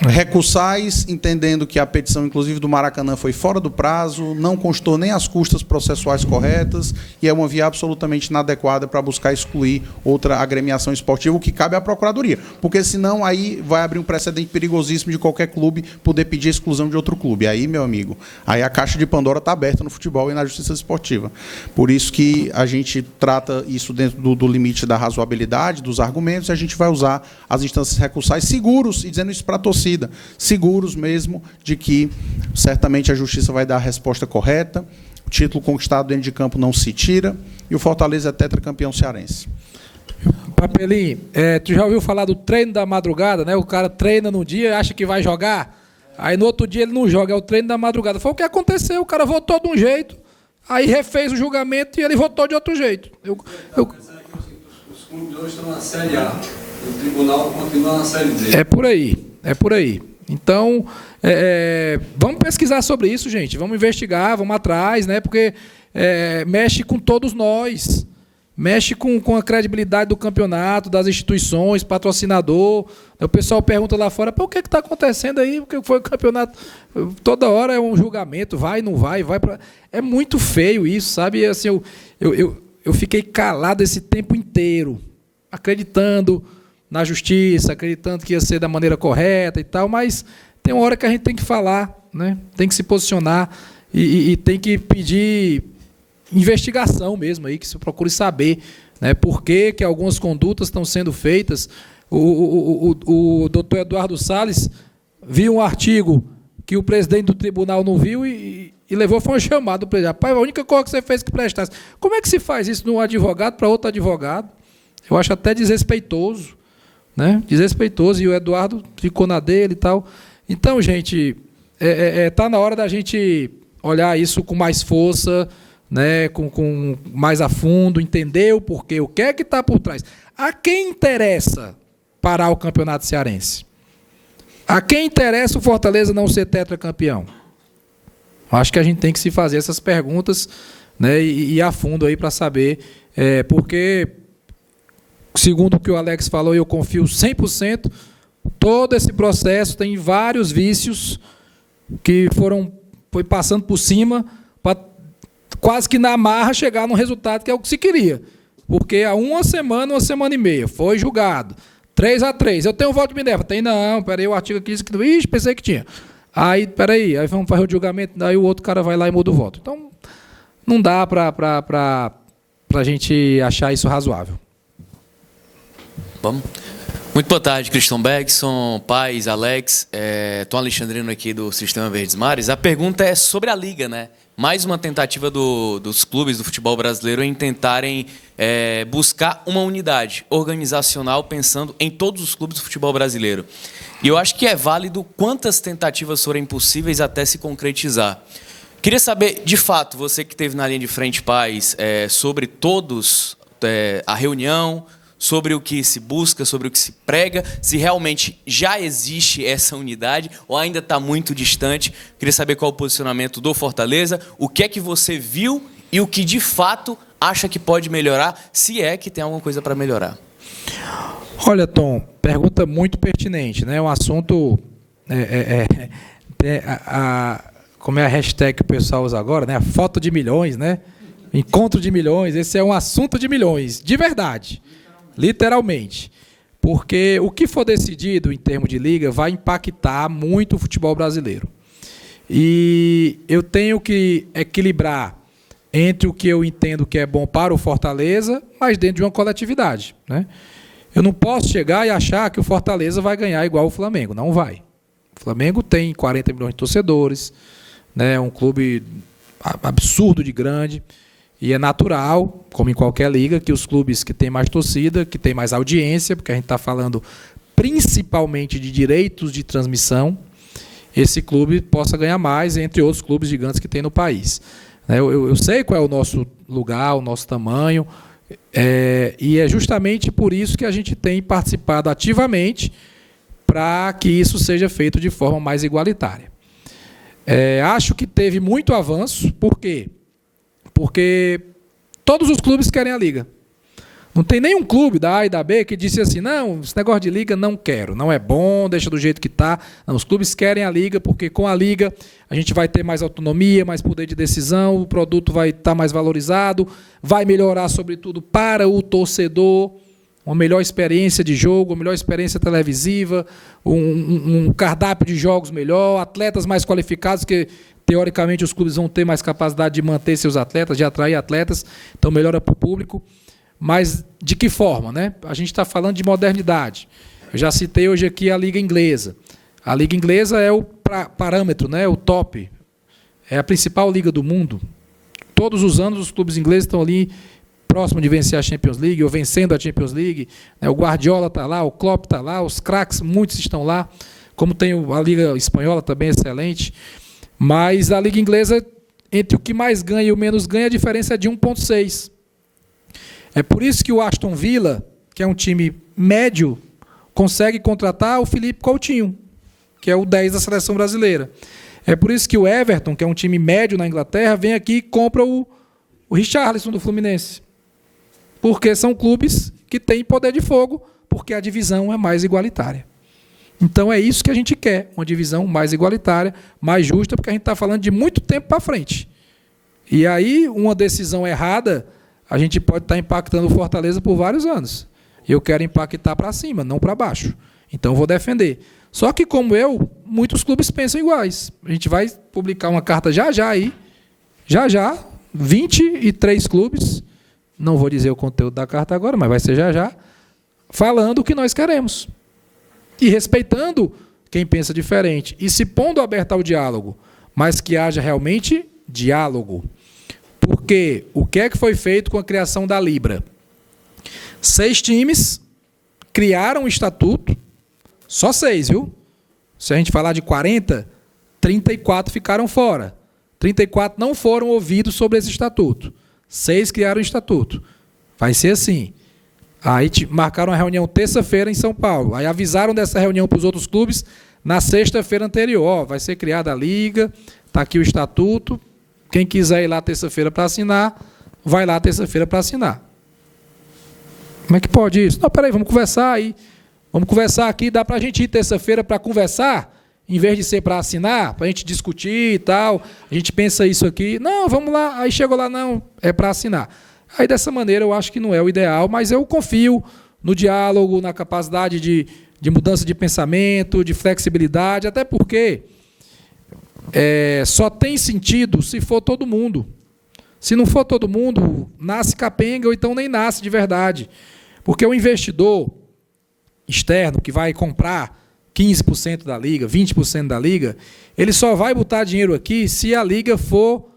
recursais, entendendo que a petição, inclusive, do Maracanã foi fora do prazo, não constou nem as custas processuais corretas e é uma via absolutamente inadequada para buscar excluir outra agremiação esportiva, o que cabe à Procuradoria. Porque, senão, aí vai abrir um precedente perigosíssimo de qualquer clube poder pedir a exclusão de outro clube. Aí, meu amigo, aí a caixa de Pandora está aberta no futebol e na justiça esportiva. Por isso que a gente trata isso dentro do limite da razoabilidade, dos argumentos, e a gente vai usar as instâncias recursais seguros, e dizendo isso para a torcida, seguros mesmo de que certamente a justiça vai dar a resposta correta, o título conquistado dentro de campo não se tira, e o Fortaleza é tetracampeão cearense. Papelinho, tu já ouviu falar do treino da madrugada, né? O cara treina no dia, acha que vai jogar, aí no outro dia ele não joga, é o treino da madrugada. Foi o que aconteceu, o cara votou de um jeito, aí refez o julgamento e ele votou de outro jeito. Os clubes hoje estão na Série A, o tribunal continua na Série D. É por aí. Então, vamos pesquisar sobre isso, gente. Vamos investigar, vamos atrás, né? Porque mexe com todos nós. Mexe com a credibilidade do campeonato, das instituições, patrocinador. O pessoal pergunta lá fora, o que está acontecendo aí? Porque foi o campeonato. Toda hora é um julgamento, vai, não vai, vai para. É muito feio isso, sabe? Assim, eu fiquei calado esse tempo inteiro, acreditando na justiça, acreditando que ia ser da maneira correta e tal, mas tem uma hora que a gente tem que falar, né? Tem que se posicionar e tem que pedir investigação mesmo, aí, que se procure saber, né, por que algumas condutas estão sendo feitas. O doutor Eduardo Salles viu um artigo que o presidente do tribunal não viu e levou, foi um chamado para ele. Rapaz, a única coisa que você fez que prestasse. Como é que se faz isso de um advogado para outro advogado? Eu acho até desrespeitoso. Né? Desrespeitoso, e o Eduardo ficou na dele e tal. Então, gente, tá na hora da gente olhar isso com mais força, né? com mais a fundo, entender o porquê, o que é que está por trás. A quem interessa parar o campeonato cearense? A quem interessa o Fortaleza não ser tetracampeão? Acho que a gente tem que se fazer essas perguntas, né? e ir a fundo aí para saber, porque, segundo o que o Alex falou, eu confio 100%, todo esse processo tem vários vícios que foi passando por cima para quase que na marra chegar no resultado que é o que se queria. Porque há uma semana e meia, foi julgado. 3-3. Eu tenho um voto de Minerva. Tem não, peraí, o artigo aqui disse que... Ixi, pensei que tinha. Aí, peraí, aí vamos fazer o julgamento, daí o outro cara vai lá e muda o voto. Então, não dá para a gente achar isso razoável. Vamos. Muito boa tarde, Cristian Bergson, Paz, Alex, Tom Alexandrino aqui do Sistema Verdes Mares. A pergunta é sobre a Liga, né? Mais uma tentativa dos clubes do futebol brasileiro em tentarem buscar uma unidade organizacional pensando em todos os clubes do futebol brasileiro. E eu acho que é válido quantas tentativas forem possíveis até se concretizar. Queria saber, de fato, você que esteve na linha de frente, Paz, sobre todos, a reunião, sobre o que se busca, sobre o que se prega, se realmente já existe essa unidade ou ainda está muito distante. Queria saber qual é o posicionamento do Fortaleza, o que é que você viu e o que de fato acha que pode melhorar, se é que tem alguma coisa para melhorar. Olha, Tom, pergunta muito pertinente, né? Um assunto... como é a hashtag que o pessoal usa agora, né? A foto de milhões, né? Encontro de milhões, esse é um assunto de milhões, de verdade. Literalmente. Porque o que for decidido em termos de liga vai impactar muito o futebol brasileiro. E eu tenho que equilibrar entre o que eu entendo que é bom para o Fortaleza, mas dentro de uma coletividade, né? Eu não posso chegar e achar que o Fortaleza vai ganhar igual o Flamengo. Não vai. O Flamengo tem 40 milhões de torcedores, né? Um clube absurdo de grande. E é natural, como em qualquer liga, que os clubes que têm mais torcida, que têm mais audiência, porque a gente está falando principalmente de direitos de transmissão, esse clube possa ganhar mais, entre outros clubes gigantes que tem no país. Eu sei qual é o nosso lugar, o nosso tamanho, e é justamente por isso que a gente tem participado ativamente para que isso seja feito de forma mais igualitária. Acho que teve muito avanço. Por quê? Porque todos os clubes querem a liga. Não tem nenhum clube da A e da B que disse assim, não, esse negócio de liga não quero, não é bom, deixa do jeito que está. Os clubes querem a liga, porque com a liga a gente vai ter mais autonomia, mais poder de decisão, o produto vai estar mais valorizado, vai melhorar, sobretudo, para o torcedor, uma melhor experiência de jogo, uma melhor experiência televisiva, um cardápio de jogos melhor, atletas mais qualificados, que teoricamente os clubes vão ter mais capacidade de manter seus atletas, de atrair atletas, então melhora para o público. Mas de que forma, né? A gente está falando de modernidade. Eu já citei hoje aqui a Liga Inglesa. A Liga Inglesa é o parâmetro, né? O top. É a principal liga do mundo. Todos os anos os clubes ingleses estão ali próximo de vencer a Champions League, ou vencendo a Champions League. O Guardiola está lá, o Klopp está lá, os craques, muitos estão lá. Como tem a Liga Espanhola também, excelente. Mas a Liga Inglesa, entre o que mais ganha e o menos ganha, a diferença é de 1,6. É por isso que o Aston Villa, que é um time médio, consegue contratar o Felipe Coutinho, que é o 10 da seleção brasileira. É por isso que o Everton, que é um time médio na Inglaterra, vem aqui e compra o Richarlison do Fluminense. Porque são clubes que têm poder de fogo, porque a divisão é mais igualitária. Então é isso que a gente quer, uma divisão mais igualitária, mais justa, porque a gente está falando de muito tempo para frente. E aí, uma decisão errada, a gente pode estar impactando o Fortaleza por vários anos. Eu quero impactar para cima, não para baixo. Então, eu vou defender. Só que, como eu, muitos clubes pensam iguais. A gente vai publicar uma carta já aí, 23 clubes, não vou dizer o conteúdo da carta agora, mas vai ser já, falando o que nós queremos. E respeitando quem pensa diferente. E se pondo aberto ao diálogo, mas que haja realmente diálogo. Porque o que é que foi feito com a criação da Libra? 6 times criaram o estatuto, só 6, viu? Se a gente falar de 40, 34 ficaram fora. 34 não foram ouvidos sobre esse estatuto. 6 criaram o estatuto. Vai ser assim. Aí marcaram uma reunião terça-feira em São Paulo. Aí avisaram dessa reunião para os outros clubes na sexta-feira anterior. Vai ser criada a Liga, está aqui o estatuto. Quem quiser ir lá terça-feira para assinar, vai lá terça-feira para assinar. Como é que pode isso? Não, peraí, vamos conversar aí. Vamos conversar aqui, dá para a gente ir terça-feira para conversar, em vez de ser para assinar, para a gente discutir e tal. A gente pensa isso aqui. Não, vamos lá. Aí chegou lá, não, é para assinar. Aí dessa maneira eu acho que não é o ideal, mas eu confio no diálogo, na capacidade de mudança de pensamento, de flexibilidade, até porque só tem sentido se for todo mundo. Se não for todo mundo, nasce capenga ou então nem nasce de verdade. Porque o investidor externo que vai comprar 15% da liga, 20% da liga, ele só vai botar dinheiro aqui se a liga for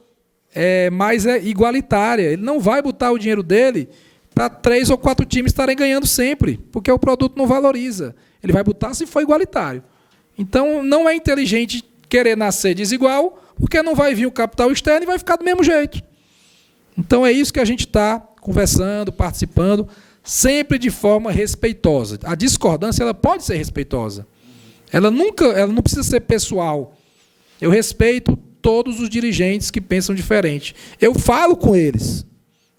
mais igualitária. Ele não vai botar o dinheiro dele para 3 ou 4 times estarem ganhando sempre, porque o produto não valoriza. Ele vai botar se for igualitário. Então, não é inteligente querer nascer desigual, porque não vai vir o capital externo e vai ficar do mesmo jeito. Então, é isso que a gente está conversando, participando, sempre de forma respeitosa. A discordância ela pode ser respeitosa. Ela não precisa ser pessoal. Eu respeito todos os dirigentes que pensam diferente. Eu falo com eles.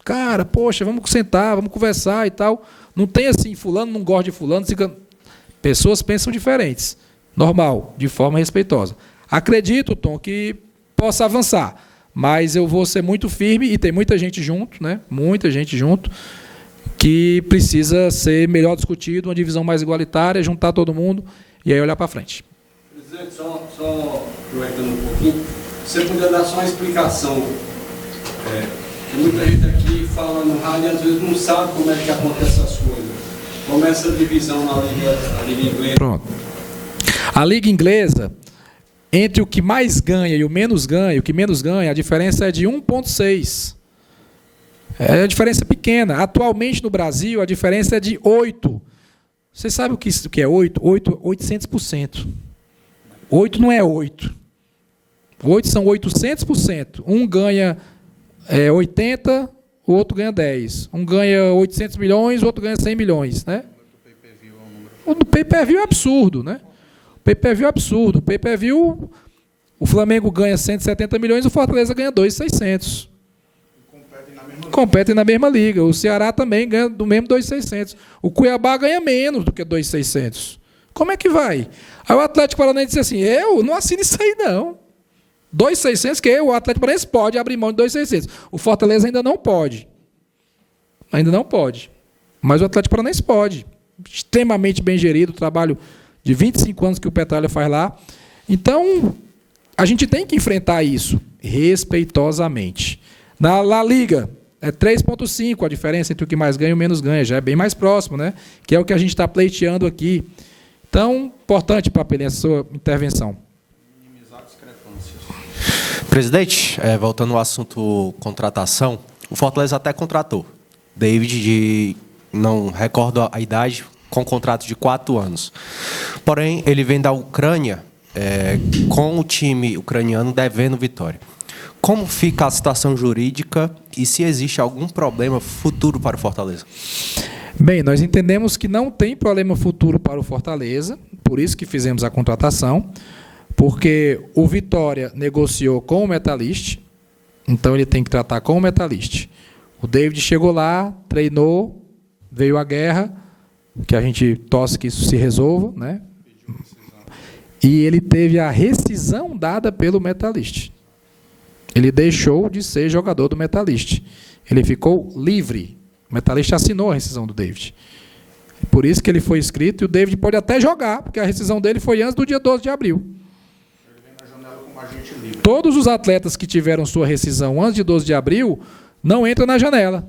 Cara, poxa, vamos sentar, vamos conversar e tal. Não tem assim, fulano não gosta de fulano. Pessoas pensam diferentes. Normal, de forma respeitosa. Acredito, Tom, que possa avançar. Mas eu vou ser muito firme e tem muita gente junto, né? Muita gente junto, que precisa ser melhor discutido, uma divisão mais igualitária, juntar todo mundo e aí olhar para frente. Presidente, só aproveitando um pouquinho, você podia dar só uma explicação. Muita gente aqui fala no rádio e às vezes não sabe como é que acontecem essas coisas. Como é essa divisão na Liga Inglesa? Pronto. A Liga Inglesa, entre o que mais ganha e o menos ganha, o que menos ganha, a diferença é de 1,6. É a diferença pequena. Atualmente no Brasil, a diferença é de 8. Você sabe o que é 8? 800%. 8 não é 8. 8 são 800%. Um ganha 80, o outro ganha 10. Um ganha 800 milhões, o outro ganha 100 milhões. Né? O do pay-per-view é absurdo. Né? O pay-per-view é absurdo. O pay-per-view, o Flamengo ganha 170 milhões, o Fortaleza ganha 2.600. Competem na mesma liga. O Ceará também ganha do mesmo 2.600. O Cuiabá ganha menos do que 2.600. Como é que vai? Aí o Atlético Paranaense disse assim, eu não assino isso aí não. 2.600, que o Atlético Paranaense pode abrir mão de 2.600. O Fortaleza ainda não pode. Ainda não pode. Mas o Atlético Paranaense pode. Extremamente bem gerido, trabalho de 25 anos que o Petralha faz lá. Então, a gente tem que enfrentar isso respeitosamente. Na La Liga, é 3,5 a diferença entre o que mais ganha e o menos ganha. Já é bem mais próximo, né? Que é o que a gente está pleiteando aqui. Então, importante, Papelinha, a sua intervenção. Presidente, voltando ao assunto contratação, o Fortaleza até contratou David, não recordo a idade, com contrato de 4 anos. Porém, ele vem da Ucrânia, com o time ucraniano devendo Vitória. Como fica a situação jurídica e se existe algum problema futuro para o Fortaleza? Bem, nós entendemos que não tem problema futuro para o Fortaleza, por isso que fizemos a contratação, porque o Vitória negociou com o Metalist, então ele tem que tratar com o Metalist. O David chegou lá, treinou, veio a guerra, que a gente torce que isso se resolva, né? E ele teve a rescisão dada pelo Metalist. Ele deixou de ser jogador do Metalist. Ele ficou livre. O Metalist assinou a rescisão do David. Por isso que ele foi inscrito, e o David pode até jogar, porque a rescisão dele foi antes do dia 12 de abril. Todos os atletas que tiveram sua rescisão antes de 12 de abril não entram na janela.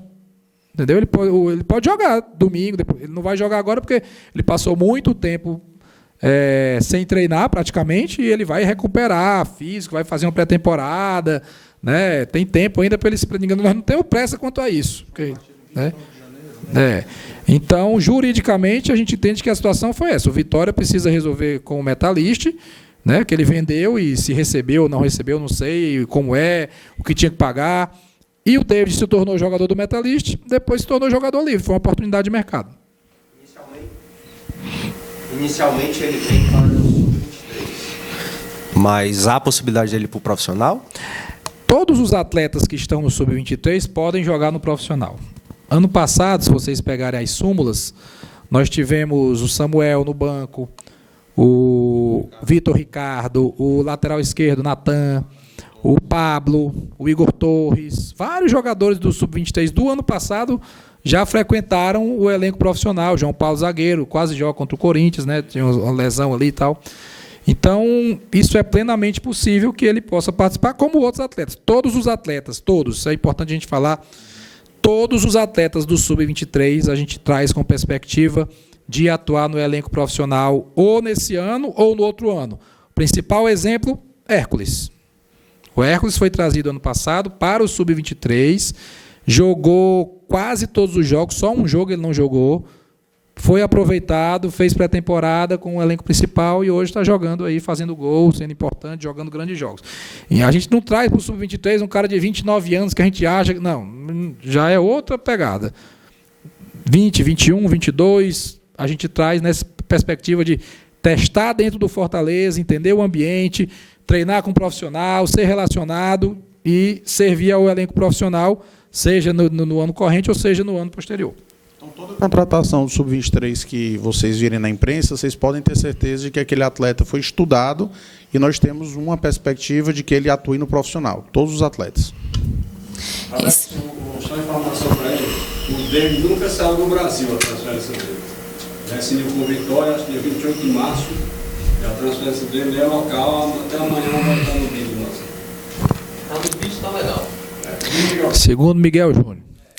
Entendeu? Ele pode jogar domingo, depois, ele não vai jogar agora porque ele passou muito tempo sem treinar praticamente, e ele vai recuperar físico, vai fazer uma pré-temporada, né? Tem tempo ainda para ele se engano, nós não temos pressa quanto a isso. Okay, né? Então, juridicamente, a gente entende que a situação foi essa. O Vitória precisa resolver com o Metalist, né, que ele vendeu, e se recebeu ou não recebeu, não sei como é, o que tinha que pagar. E o David se tornou jogador do Metalist, depois se tornou jogador livre. Foi uma oportunidade de mercado. Inicialmente ele tem para o sub-23. Mas há a possibilidade dele ir para o profissional? Todos os atletas que estão no sub-23 podem jogar no profissional. Ano passado, se vocês pegarem as súmulas, nós tivemos o Samuel no banco, o Vitor Ricardo, o lateral esquerdo, Natan, o Pablo, o Igor Torres, vários jogadores do Sub-23 do ano passado já frequentaram o elenco profissional. João Paulo Zagueiro, quase joga contra o Corinthians, né? Tinha uma lesão ali e tal. Então, isso é plenamente possível que ele possa participar, como outros atletas. Todos os atletas, todos, isso é importante a gente falar, todos os atletas do Sub-23 a gente traz com perspectiva de atuar no elenco profissional ou nesse ano ou no outro ano. O principal exemplo, Hércules. O Hércules foi trazido ano passado para o Sub-23, jogou quase todos os jogos, só um jogo ele não jogou, foi aproveitado, fez pré-temporada com o elenco principal e hoje está jogando aí, fazendo gol, sendo importante, jogando grandes jogos. E a gente não traz para o Sub-23 um cara de 29 anos que a gente acha... Não, já é outra pegada. 20, 21, 22, a gente traz nessa perspectiva de testar dentro do Fortaleza, entender o ambiente, treinar com um profissional, ser relacionado e servir ao elenco profissional, seja no ano corrente ou seja no ano posterior. Então, toda a contratação do Sub-23 que vocês virem na imprensa, vocês podem ter certeza de que aquele atleta foi estudado e nós temos uma perspectiva de que ele atue no profissional, todos os atletas. Só informação para ele, o David nunca saiu do Brasil, a transferência dele. Já assinou com Vitória, acho que dia 28 de março, e a transferência dele é local, até amanhã vai estar no vídeo nosso. Tá no vídeo, tá legal. Segundo Miguel Júnior.